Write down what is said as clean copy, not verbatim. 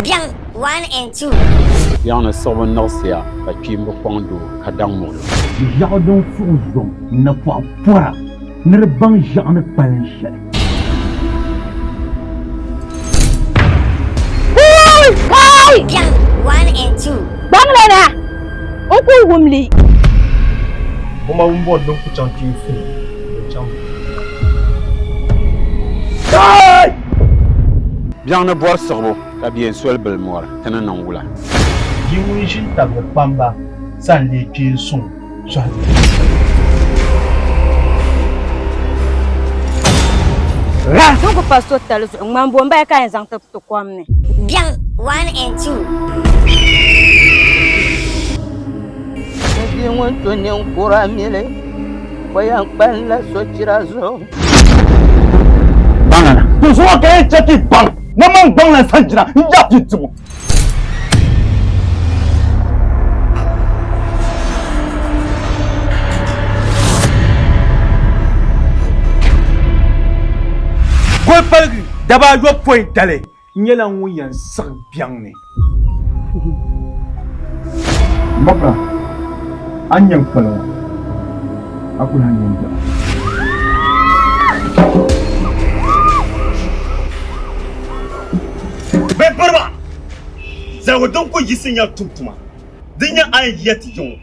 Bien 1 and 2. Yana sabon Narsia, a Kimbo Pondo, Kadamo. Jardin Fouzon, n'a pas pora, ne ban jamais panche. Bien 1 and 2. Banglana, Uncle Wumley. Uma umbo don ku chanki fu. Bien ne boire sorbo, a bien soit bel mort, tenant en oula. Yiwu shin tabe pamba, san le pied son. Donc pas total, Mambomba ka exemple to kwamne. Bien 1 and 2. Ndi wonto ne nkura mile, koyan kpalla sochirazo. Banana, tu sois qu'un tchaki bang, n'a man bang la sanjira, y'a du tout. Quoi palgu, d'abord yo point d'aller. Nyela nguyen sang bien ne. Mbapla, anyang palo, aku hanyang jauh. Beberba. Zawo don ko yisinya tuntuma. Dinya an yati yon.